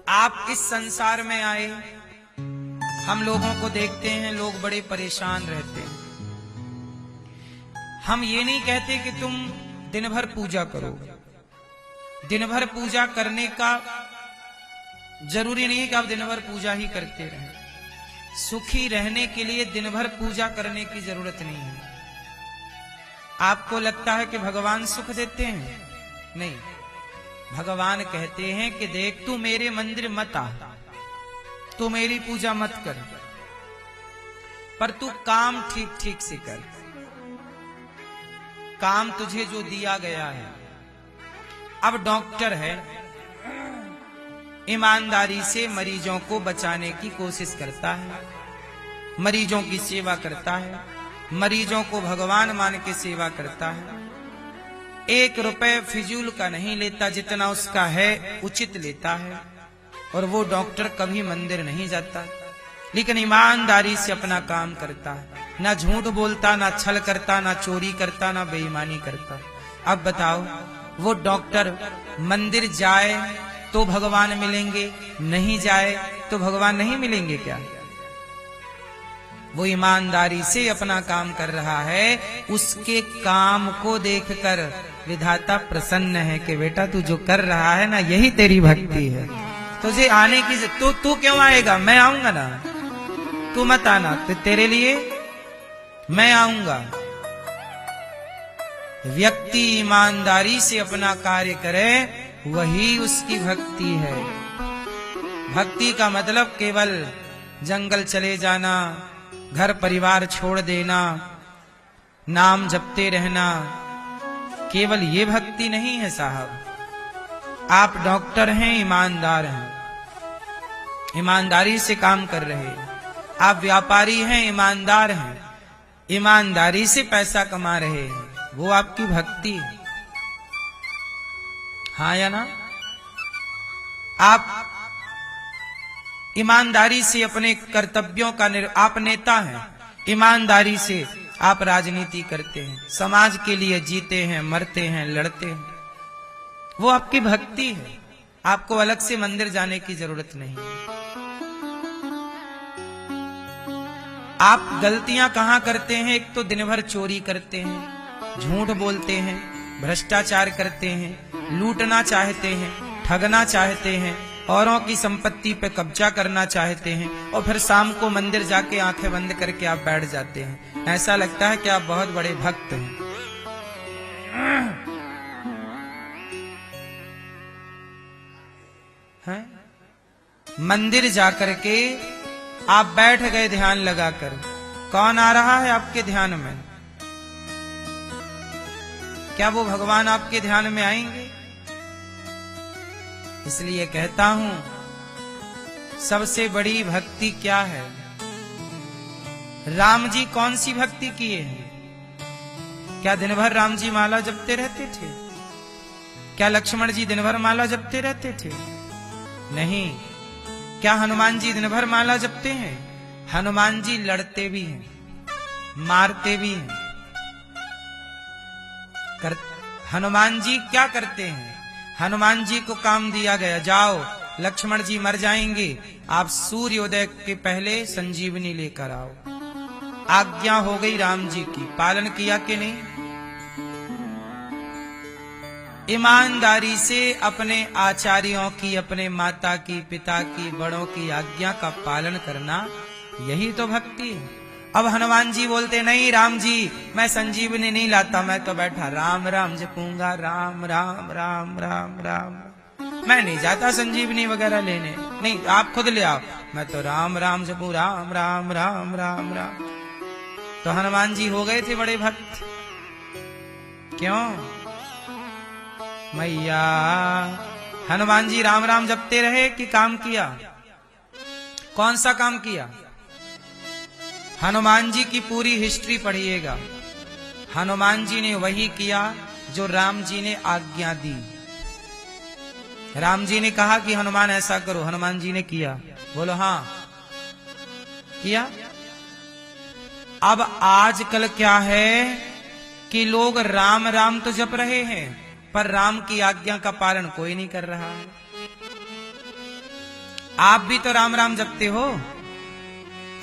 आप इस संसार में आए, हम लोगों को देखते हैं, लोग बड़े परेशान रहते हैं। हम ये नहीं कहते कि तुम दिन भर पूजा करो। दिन भर पूजा करने का जरूरी नहीं है कि आप दिन भर पूजा ही करते रहें। सुखी रहने के लिए दिन भर पूजा करने की जरूरत नहीं है। आपको लगता है कि भगवान सुख देते हैं? नहीं, भगवान कहते हैं कि देख तू मेरे मंदिर मत आ, तू मेरी पूजा मत कर, पर तू काम ठीक ठीक से कर। काम तुझे जो दिया गया है, अब डॉक्टर है, ईमानदारी से मरीजों को बचाने की कोशिश करता है, मरीजों की सेवा करता है, मरीजों को भगवान मान के सेवा करता है। 1 रुपए फिजूल का नहीं लेता, जितना उसका है उचित लेता है। और वो डॉक्टर कभी मंदिर नहीं जाता, लेकिन ईमानदारी से अपना काम करता है, ना झूठ बोलता, ना छल करता, ना चोरी करता, ना बेईमानी करता। अब बताओ, वो डॉक्टर मंदिर जाए तो भगवान मिलेंगे, नहीं जाए तो भगवान नहीं मिलेंगे क्या? वो ईमानदारी से अपना काम कर रहा है, उसके काम को देखकर विधाता प्रसन्न है कि बेटा तू जो कर रहा है ना, यही तेरी भक्ति है। तुझे आने की तू क्यों आएगा? मैं आऊंगा ना, तू मत आना, तो तेरे लिए मैं आऊंगा। व्यक्ति ईमानदारी से अपना कार्य करे, वही उसकी भक्ति है। भक्ति का मतलब केवल जंगल चले जाना, घर परिवार छोड़ देना, नाम जपते रहना, केवल ये भक्ति नहीं है साहब। आप डॉक्टर हैं, ईमानदार हैं, ईमानदारी से काम कर रहे हैं। आप व्यापारी हैं, ईमानदार हैं, ईमानदारी से पैसा कमा रहे हैं, वो आपकी भक्ति है। हाँ या ना? आप ईमानदारी से अपने कर्तव्यों का आप नेता हैं, ईमानदारी से आप राजनीति करते हैं, समाज के लिए जीते हैं, मरते हैं, लड़ते हैं, वो आपकी भक्ति है। आपको अलग से मंदिर जाने की जरूरत नहीं है। आप गलतियां कहां करते हैं? एक तो दिन भर चोरी करते हैं, झूठ बोलते हैं, भ्रष्टाचार करते हैं, लूटना चाहते हैं, ठगना चाहते हैं, औरों की संपत्ति पे कब्जा करना चाहते हैं, और फिर शाम को मंदिर जाके आंखें बंद करके आप बैठ जाते हैं। ऐसा लगता है कि आप बहुत बड़े भक्त हैं। मंदिर जाकर के आप बैठ गए ध्यान लगाकर, कौन आ रहा है आपके ध्यान में? क्या वो भगवान आपके ध्यान में आएंगे? इसलिए कहता हूं, सबसे बड़ी भक्ति क्या है? राम जी कौन सी भक्ति किए हैं? क्या दिन भर राम जी माला जपते रहते थे? क्या लक्ष्मण जी दिन भर माला जपते रहते थे? नहीं। क्या हनुमान जी दिन भर माला जपते हैं? हनुमान जी लड़ते भी हैं, मारते भी हैं। हनुमान जी क्या करते हैं? हनुमान जी को काम दिया गया, जाओ लक्ष्मण जी मर जाएंगे, आप सूर्योदय के पहले संजीवनी लेकर आओ। आज्ञा हो गई राम जी की, पालन किया कि नहीं? ईमानदारी से अपने आचार्यों की, अपने माता की, पिता की, बड़ों की आज्ञा का पालन करना, यही तो भक्ति है। अब हनुमान जी बोलते नहीं राम जी मैं संजीवनी नहीं लाता, मैं तो बैठा राम राम जपूंगा, राम राम राम राम राम, मैं नहीं जाता संजीवनी वगैरह लेने। नहीं, आप खुद ले आओ, मैं तो राम राम जपू, राम राम राम राम राम। तो हनुमान जी हो गए थे बड़े भक्त। क्यों? मैया हनुमान जी राम राम जपते रहे कि काम किया? कौन सा काम किया? हनुमान जी की पूरी हिस्ट्री पढ़िएगा। हनुमान जी ने वही किया जो राम जी ने आज्ञा दी। राम जी ने कहा कि हनुमान ऐसा करो, हनुमान जी ने किया। बोलो हाँ किया। अब आजकल क्या है कि लोग राम राम तो जप रहे हैं, पर राम की आज्ञा का पालन कोई नहीं कर रहा है। आप भी तो राम राम जपते हो।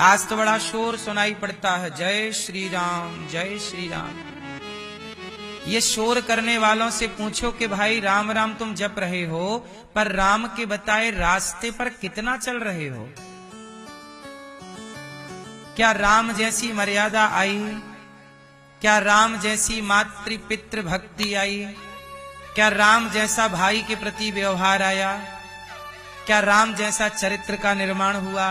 आज तो बड़ा शोर सुनाई पड़ता है, जय श्री राम जय श्री राम। ये शोर करने वालों से पूछो कि भाई राम राम तुम जप रहे हो, पर राम के बताए रास्ते पर कितना चल रहे हो? क्या राम जैसी मर्यादा आई? क्या राम जैसी मातृ पितृ भक्ति आई? क्या राम जैसा भाई के प्रति व्यवहार आया? क्या राम जैसा चरित्र का निर्माण हुआ?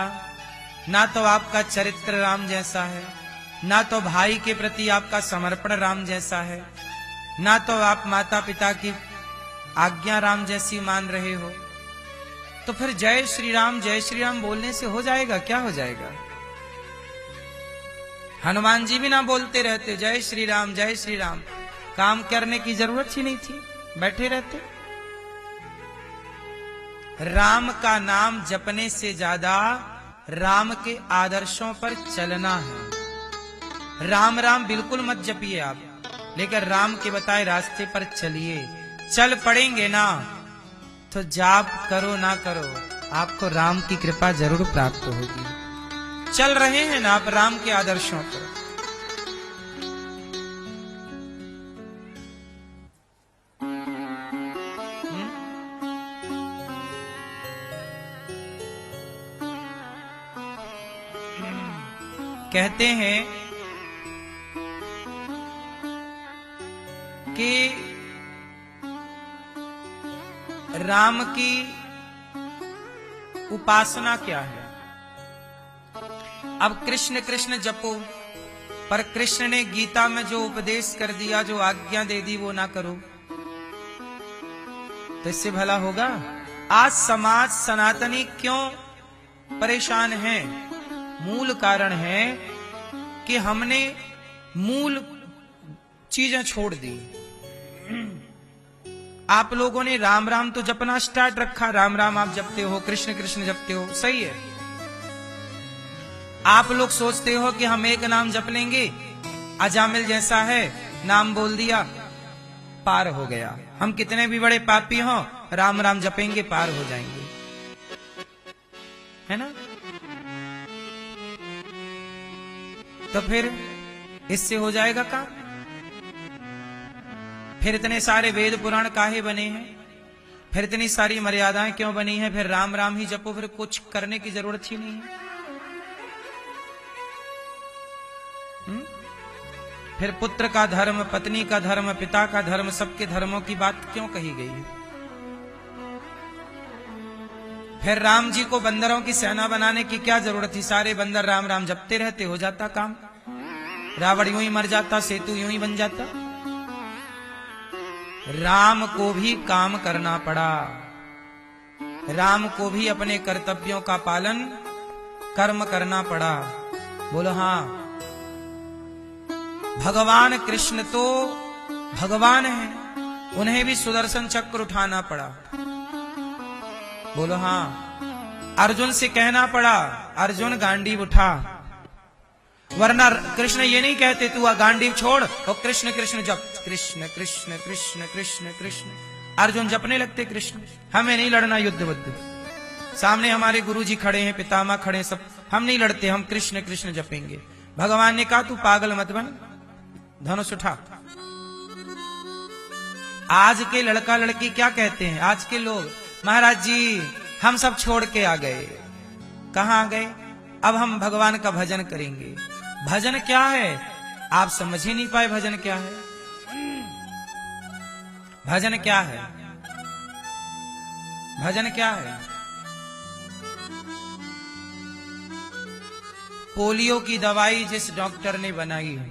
ना तो आपका चरित्र राम जैसा है, ना तो भाई के प्रति आपका समर्पण राम जैसा है, ना तो आप माता पिता की आज्ञा राम जैसी मान रहे हो। तो फिर जय श्री राम बोलने से हो जाएगा? क्या हो जाएगा? हनुमान जी भी ना बोलते रहते जय श्री राम, काम करने की जरूरत ही नहीं थी, बैठे रहते। राम का नाम जपने से ज्यादा राम के आदर्शों पर चलना है। राम राम बिल्कुल मत जपिए आप, लेकिन राम के बताए रास्ते पर चलिए। चल पड़ेंगे ना तो जाप करो ना करो, आपको राम की कृपा जरूर प्राप्त होगी। चल रहे हैं ना आप राम के आदर्शों पर। कहते हैं कि राम की उपासना क्या है। अब कृष्ण कृष्ण जपो, पर कृष्ण ने गीता में जो उपदेश कर दिया, जो आज्ञा दे दी, वो ना करो तो इससे भला होगा? आज समाज सनातनी क्यों परेशान है? मूल कारण है कि हमने मूल चीजें छोड़ दी। आप लोगों ने राम राम तो जपना स्टार्ट रखा, राम राम आप जपते हो, कृष्ण कृष्ण जपते हो, सही है। आप लोग सोचते हो कि हम एक नाम जप लेंगे, अजामिल जैसा है, नाम बोल दिया, पार हो गया। हम कितने भी बड़े पापी हों, राम राम जपेंगे, पार हो जाएंगे, है ना? तो फिर इससे हो जाएगा काम? फिर इतने सारे वेद पुराण काहे बने हैं? फिर इतनी सारी मर्यादाएं क्यों बनी हैं? फिर राम राम ही जपो, फिर कुछ करने की जरूरत ही नहीं है। फिर पुत्र का धर्म, पत्नी का धर्म, पिता का धर्म, सबके धर्मों की बात क्यों कही गई है? फिर राम जी को बंदरों की सेना बनाने की क्या जरूरत थी? सारे बंदर राम राम जपते रहते, हो जाता काम। रावण यूं ही मर जाता, सेतु यूं ही बन जाता। राम को भी काम करना पड़ा, राम को भी अपने कर्तव्यों का पालन, कर्म करना पड़ा। बोलो हाँ। भगवान कृष्ण तो भगवान है, उन्हें भी सुदर्शन चक्र उठाना पड़ा। बोलो हाँ। अर्जुन से कहना पड़ा, अर्जुन गांडीव उठा, वरना कृष्ण ये नहीं कहते तू गांडीव छोड़ और कृष्ण कृष्ण जप, कृष्ण कृष्ण कृष्ण कृष्ण कृष्ण। अर्जुन जपने लगते कृष्ण। हमें नहीं लड़ना युद्ध बुद्ध, सामने हमारे गुरुजी खड़े हैं, पितामह खड़े, सब, हम नहीं लड़ते, हम कृष्ण कृष्ण जपेंगे। भगवान ने कहा तू पागल मत बन, धनुष उठा। आज के लड़का लड़की क्या कहते हैं? आज के लोग, महाराज जी हम सब छोड़ के आ गए। कहां आ गए? अब हम भगवान का भजन करेंगे। भजन क्या है? आप समझ ही नहीं पाए भजन क्या है। भजन क्या है? भजन क्या है? पोलियो की दवाई जिस डॉक्टर ने बनाई है,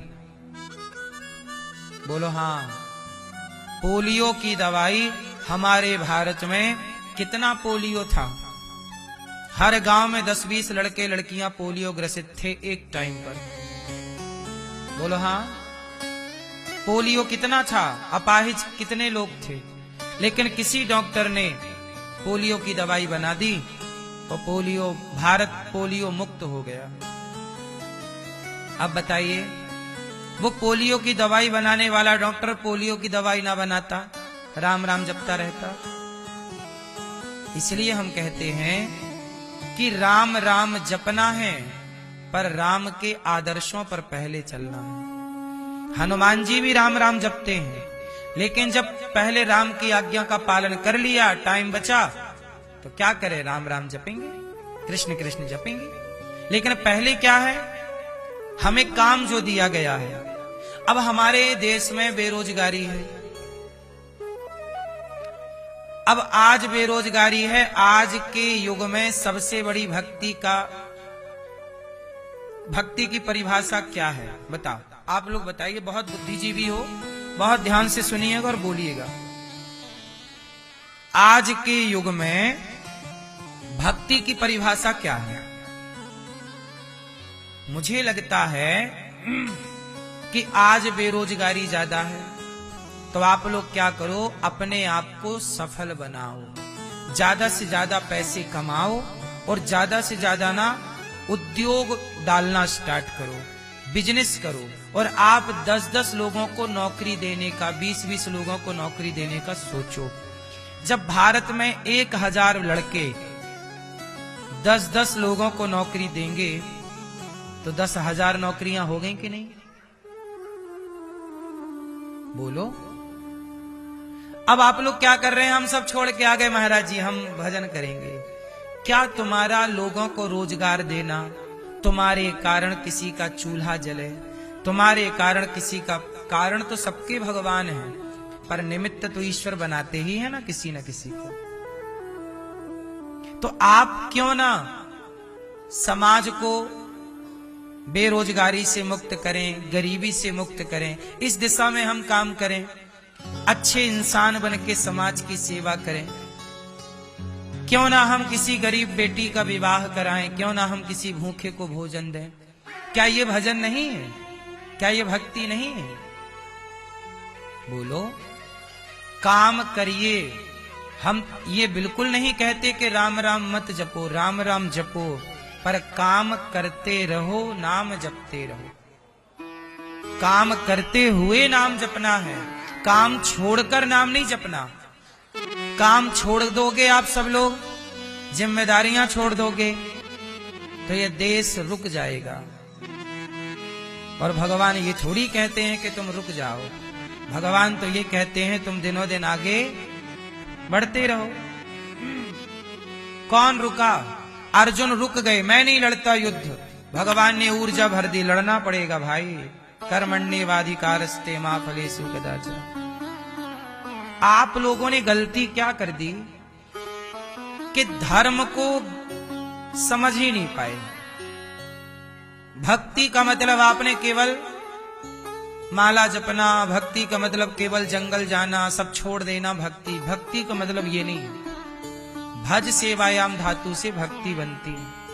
बोलो हाँ। पोलियो की दवाई, हमारे भारत में कितना पोलियो था? हर गांव में 10-20 लड़के लड़कियां पोलियो ग्रसित थे एक टाइम पर। बोलो हाँ। पोलियो कितना था? अपाहिज कितने लोग थे? लेकिन किसी डॉक्टर ने पोलियो की दवाई बना दी और पोलियो, भारत पोलियो मुक्त हो गया। अब बताइए, वो पोलियो की दवाई बनाने वाला डॉक्टर पोलियो की दवाई ना बनाता, राम राम जपता रहता। इसलिए हम कहते हैं कि राम राम जपना है, पर राम के आदर्शों पर पहले चलना है। हनुमान जी भी राम राम जपते हैं, लेकिन जब पहले राम की आज्ञा का पालन कर लिया, टाइम बचा, तो क्या करें, राम राम जपेंगे, कृष्ण कृष्ण जपेंगे। लेकिन पहले क्या है, हमें काम जो दिया गया है। अब हमारे देश में बेरोजगारी है, अब आज बेरोजगारी है। आज के युग में सबसे बड़ी भक्ति की परिभाषा क्या है, बताओ, आप लोग बताइए। बहुत बुद्धिजीवी हो, बहुत ध्यान से सुनिएगा और बोलिएगा। आज के युग में भक्ति की परिभाषा क्या है? मुझे लगता है कि आज बेरोजगारी ज्यादा है, तो आप लोग क्या करो, अपने आप को सफल बनाओ, ज्यादा से ज्यादा पैसे कमाओ और ज्यादा से ज्यादा ना उद्योग डालना स्टार्ट करो, बिजनेस करो। और आप 10-10 लोगों को नौकरी देने का, 20-20 लोगों को नौकरी देने का सोचो। जब भारत में 1000 लड़के 10-10 लोगों को नौकरी देंगे, तो 10,000 नौकरियां हो गई कि नहीं? बोलो। अब आप लोग क्या कर रहे हैं, हम सब छोड़ के आ गए, महाराज जी हम भजन करेंगे। क्या तुम्हारा लोगों को रोजगार देना, तुम्हारे कारण किसी का चूल्हा जले, तुम्हारे कारण किसी का, कारण तो सबके भगवान है, पर निमित्त तो ईश्वर बनाते ही है ना किसी न किसी को। तो आप क्यों ना समाज को बेरोजगारी से मुक्त करें, गरीबी से मुक्त करें, इस दिशा में हम काम करें, अच्छे इंसान बन के समाज की सेवा करें। क्यों ना हम किसी गरीब बेटी का विवाह कराएं, क्यों ना हम किसी भूखे को भोजन दें। क्या ये भजन नहीं है? क्या ये भक्ति नहीं है? बोलो। काम करिए। हम ये बिल्कुल नहीं कहते कि राम राम मत जपो, राम राम जपो, पर काम करते रहो, नाम जपते रहो। काम करते हुए नाम जपना है, काम छोड़कर नाम नहीं जपना। काम छोड़ दोगे आप सब लोग, जिम्मेदारियां छोड़ दोगे, तो ये देश रुक जाएगा। और भगवान ये थोड़ी कहते हैं कि तुम रुक जाओ, भगवान तो ये कहते हैं तुम दिनों दिन आगे बढ़ते रहो। कौन रुका? अर्जुन रुक गए, मैं नहीं लड़ता युद्ध, भगवान ने ऊर्जा भर दी, लड़ना पड़ेगा भाई। कर्मण्येवाधिकारस्ते मा फलेषु कदाचन। आप लोगों ने गलती क्या कर दी कि धर्म को समझ ही नहीं पाए। भक्ति का मतलब आपने केवल माला जपना, भक्ति का मतलब केवल जंगल जाना, सब छोड़ देना। भक्ति का मतलब ये नहीं है। भज सेवायाम धातु से भक्ति बनती है।